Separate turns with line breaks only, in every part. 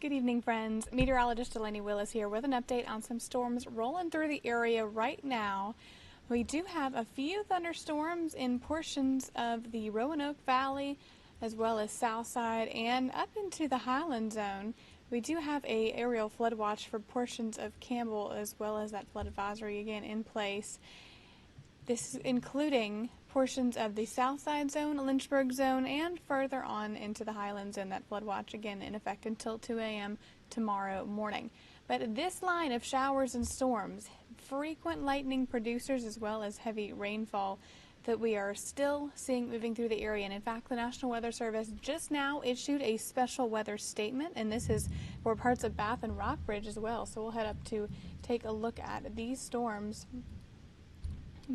Good evening, friends. Meteorologist Delaney Willis here with an update on some storms rolling through the area right now. We do have a few thunderstorms in portions of the Roanoke Valley, as well as Southside and up into the Highland Zone. We do have a aerial flood watch for portions of Campbell, as well as that flood advisory again in place. This is including portions of the Southside Zone, Lynchburg Zone, and further on into the Highland Zone. That flood watch again in effect until 2 a.m. tomorrow morning. But this line of showers and storms, frequent lightning producers, as well as heavy rainfall that we are still seeing moving through the area. And in fact, the National Weather Service just now issued a special weather statement, and this is for parts of Bath and Rockbridge as well. So we'll head up to take a look at these storms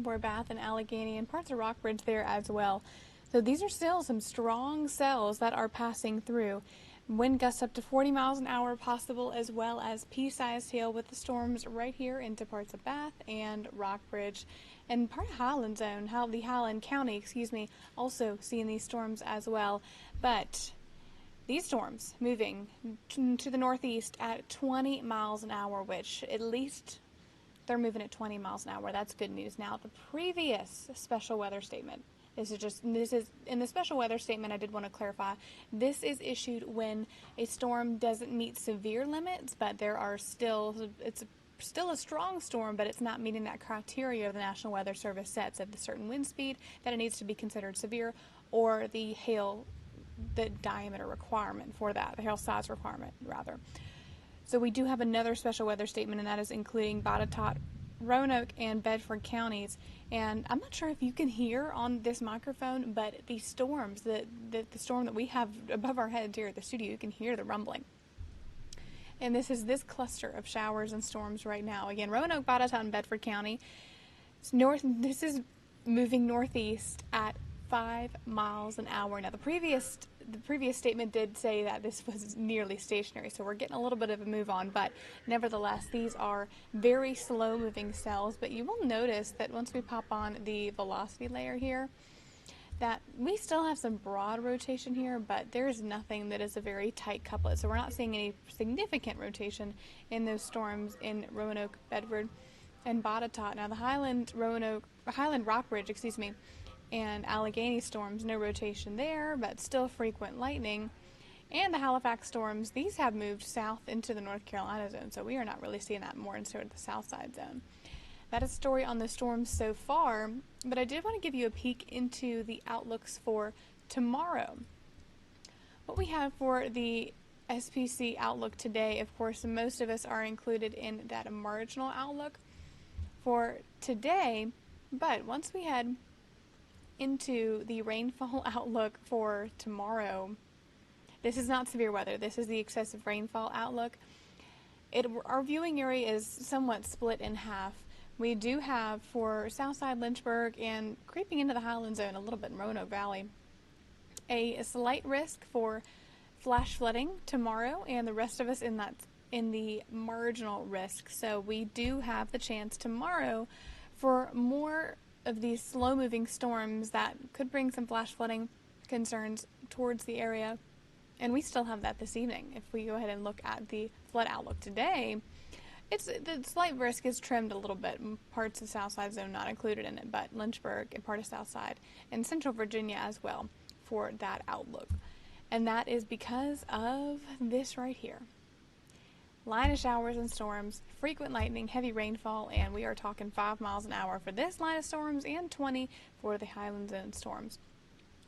for Bath and Allegheny and parts of Rockbridge there as well. So these are still some strong cells that are passing through. Wind gusts up to 40 miles an hour possible, as well as pea-sized hail with the storms right here into parts of Bath and Rockbridge and part of Highland Zone, the Highland County, also seeing these storms as well. But these storms moving to the northeast at 20 miles an hour, which at least they're moving at 20 miles an hour. That's good news. Now, the previous special weather statement, this is in the special weather statement, I did want to clarify, this is issued when a storm doesn't meet severe limits, but it's still a strong storm, but it's not meeting that criteria the National Weather Service sets of the certain wind speed that it needs to be considered severe, or the hail, the diameter requirement for that, the hail size requirement, rather. So we do have another special weather statement, and that is including Botetourt, Roanoke, and Bedford counties. And I'm not sure if you can hear on this microphone, but the storms, the storm that we have above our heads here at the studio, you can hear the rumbling. And this is this cluster of showers and storms right now. Again, Roanoke, Botetourt, and Bedford County. This is moving northeast at 5 miles an hour. Now, the previous statement did say that this was nearly stationary, so we're getting a little bit of a move on, but nevertheless, these are very slow moving cells. But you will notice that once we pop on the velocity layer here, that we still have some broad rotation here, but there's nothing that is a very tight couplet. So we're not seeing any significant rotation in those storms in Roanoke, Bedford, and Botetourt. Now, the Highland Rockbridge, and Allegheny storms, no rotation there, but still frequent lightning. And the Halifax storms, these have moved south into the North Carolina zone, so we are not really seeing that more instead of the Southside zone. That is a story on the storms so far, but I did want to give you a peek into the outlooks for tomorrow. What we have for the SPC outlook today, of course, most of us are included in that marginal outlook for today, but once we head into the rainfall outlook for tomorrow, this is not severe weather, this is the excessive rainfall outlook. Our viewing area is somewhat split in half. We do have for Southside Lynchburg and creeping into the Highland Zone a little bit in Roanoke Valley, a slight risk for flash flooding tomorrow, and the rest of us in the marginal risk. So we do have the chance tomorrow for more of these slow-moving storms that could bring some flash flooding concerns towards the area, and we still have that this evening. If we go ahead and look at the flood outlook today, the slight risk is trimmed a little bit. Parts of the Southside Zone not included in it, but Lynchburg and part of Southside and Central Virginia as well for that outlook. And that is because of this right here. Line of showers and storms, frequent lightning, heavy rainfall, and we are talking 5 miles an hour for this line of storms and 20 for the Highland Zone storms.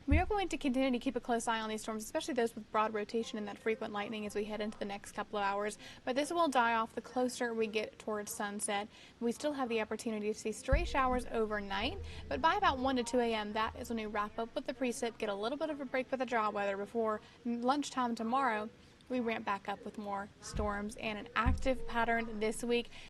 We are going to continue to keep a close eye on these storms, especially those with broad rotation and that frequent lightning as we head into the next couple of hours, but this will die off the closer we get towards sunset. We still have the opportunity to see stray showers overnight, but by about 1 to 2 a.m., that is when we wrap up with the precip, get a little bit of a break with the dry weather before lunchtime tomorrow. We ramp back up with more storms and an active pattern this week.